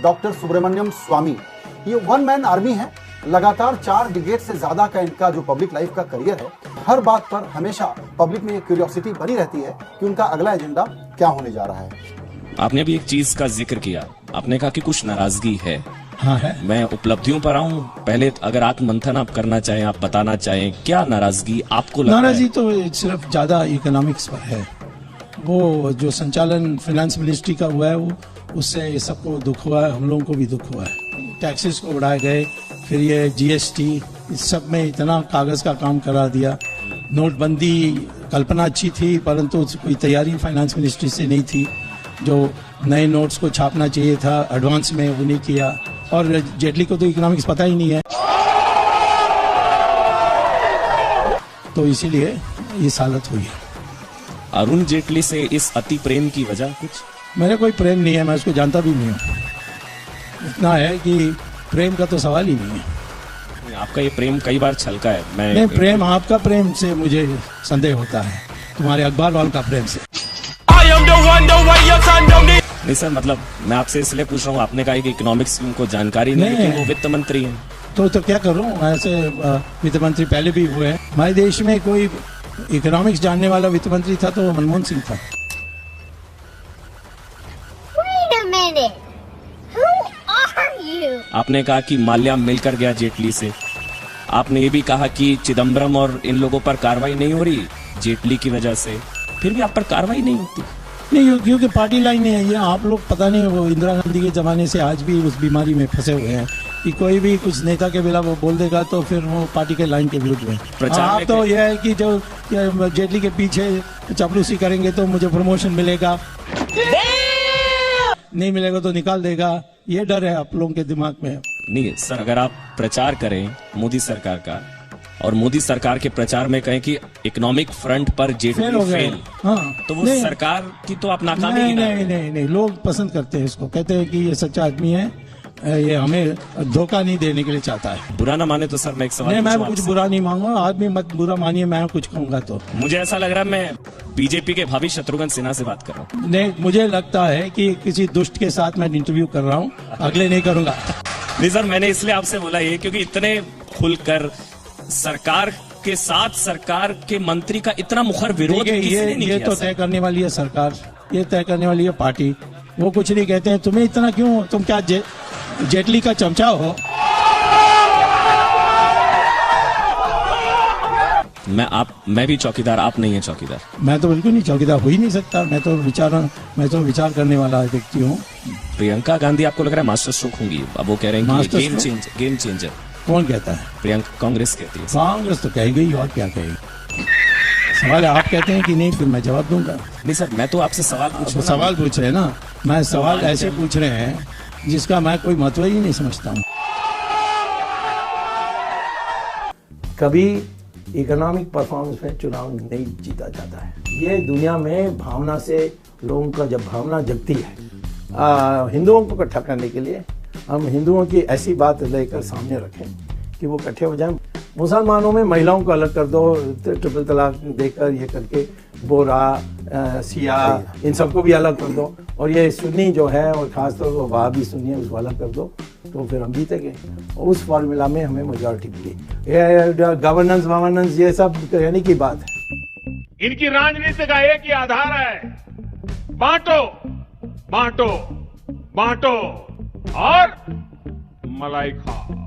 Doctor Subramaniam स्वामी। ये one man army है। लगातार 4 डिकेड से ज्यादा का इनका जो पब्लिक लाइफ का करियर है, हर बात पर हमेशा पब्लिक में क्यूरियोसिटी बनी रहती है कि उनका अगला एजेंडा क्या होने जा रहा है। आपने अभी एक चीज का जिक्र किया, आपने कहा कि कुछ नाराजगी है। हाँ है। मैं उपलब्धियों पर आऊं, पहले अगर आत्ममंथन आप करना चाहें, आप बताना चाहें क्या नाराजगी आपको लगता है? नाराजगी तो सिर्फ ज्यादा इकोनॉमिक्स पर है। वो जो संचालन फाइनेंस मिनिस्ट्री का हुआ है, वो उससे सबको दुख हुआ है, हम लोगों को भी दुख हुआ है। टैक्सेस को बढ़ाए गए, फिर ये जीएसटी, इस सब में इतना कागज का काम करा दिया। नोटबंदी कल्पना अच्छी थी, परंतु कोई तैयारी फाइनेंस मिनिस्ट्री से नहीं थी। जो नए नोट्स को छापना चाहिए था एडवांस में, वो नहीं किया। और जेटली को तो इकोनॉमिक्स पता ही नहीं है, तो इसीलिए इस हालत हुई है। अरुण जेटली से इस अति प्रेम की वजह कुछ? मेरा कोई प्रेम नहीं है, मैं उसको जानता भी नहीं हूँ। इतना है कि प्रेम का तो सवाल ही नहीं है। आपका ये प्रेम कई बार छलका है। नहीं, प्रेम आपका प्रेम से मुझे संदेह होता है, तुम्हारे अखबार वाल का प्रेम से। नहीं सर, मतलब मैं आपसे इसलिए पूछ रहा हूँ, आपने कहा कि इकोनॉमिक्स की उनको जानकारी नहीं, लेकिन वो वित्त मंत्री हैं। तो क्या करूँ, ऐसे वित्त मंत्री पहले भी हुए हैं। हमारे देश में कोई इकोनॉमिक्स जानने वाला वित्त मंत्री था तो मनमोहन सिंह था। आपने कहा कि माल्या मिलकर गया जेटली से। आपने ये भी कहा कि चिदम्बरम और इन लोगों पर कार्रवाई नहीं हो रही जेटली की वजह से, फिर भी आप पर कार्रवाई नहीं होती। नहीं, क्योंकि पार्टी लाइन है ये। आप लोग पता नहीं, वो इंदिरा गांधी के जमाने से आज भी उस बीमारी में फंसे हुए हैं कि कोई भी कुछ नेता के बिना वो बोल देगा तो फिर वो पार्टी के लाइन के विरुद्ध में। आप तो यह है कि जो जेटली के पीछे चापलूसी करेंगे तो मुझे प्रमोशन मिलेगा, नहीं मिलेगा तो निकाल देगा, ये डर है आप लोगों के दिमाग में। नहीं सर, अगर आप प्रचार करें मोदी सरकार का और मोदी सरकार के प्रचार में कहें कि इकोनॉमिक फ्रंट पर जेटली फेल, हाँ, तो वो सरकार की तो आप नाकामी ही ना। नहीं, लोग पसंद करते हैं इसको, कहते हैं कि ये सच्चा आदमी है, ये हमें धोखा नहीं देने के लिए चाहता है। बुरा ना माने तो सर मैं एक सवाल नहीं, मैं कुछ बुरा नहीं मांगूंगा, आदमी मत बुरा मानिए, मैं कुछ कहूंगा तो। मुझे ऐसा लग रहा है मैं बीजेपी के भावी शत्रुघ्न सिन्हा से बात कर रहा हूँ। नहीं, मुझे लगता है कि किसी दुष्ट के साथ मैं इंटरव्यू कर रहा हूँ, अगले नहीं करूंगा। नहीं सर, मैंने इसलिए आपसे बोला ये क्योंकि इतने खुलकर सरकार के साथ सरकार के मंत्री का इतना मुखर विरोध ये तो तय करने वाली है सरकार, ये तय करने वाली है पार्टी। वो कुछ नहीं कहते हैं। तुम्हें इतना क्यों, तुम क्या जेटली का चमचा हो? मैं भी चौकीदार, आप नहीं है चौकीदार। मैं तो बिल्कुल नहीं चौकीदार, हो ही नहीं सकता। मैं तो विचार करने वाला व्यक्ति हूँ। प्रियंका गांधी आपको लग रहा है मास्टर स्ट्रोक होंगी? अब वो कह रहे हैं कि गेम चेंजर। कौन कहता है? प्रियंका, कांग्रेस कहती है। कांग्रेस तो कहेगी, और क्या कहेगी? सवाल आप कहते हैं कि नहीं, फिर मैं जवाब दूंगा। नहीं सर, मैं तो आपसे सवाल पूछ रहे हैं ना। मैं सवाल ऐसे पूछ रहे हैं जिसका मैं कोई महत्व ही नहीं समझता हूँ। कभी इकोनॉमिक परफॉर्मेंस में चुनाव नहीं जीता जाता है। ये दुनिया में भावना से, लोगों का जब भावना जगती है, हिंदुओं को इकट्ठा करने के लिए हम हिंदुओं की ऐसी बात लेकर सामने रखें कि वो इकट्ठे हो जाएं। मुसलमानों में महिलाओं को अलग कर दो, ट्रिपल तलाक देकर ये करके, बोरा, सिया, इन सबको भी अलग कर दो। और ये सुन्नी जो है, और खासतौर पर वहाबी सुन्नी है, उसको अलग कर दो, तो फिर हम जीतेंगे। उस फॉर्मूला में हमें मेजॉरिटी मिली। ये गवर्नेंस ये सब कहने की बात है। इनकी राजनीति का एक ही आधार है, बांटो बांटो बांटो और मलाई खाओ।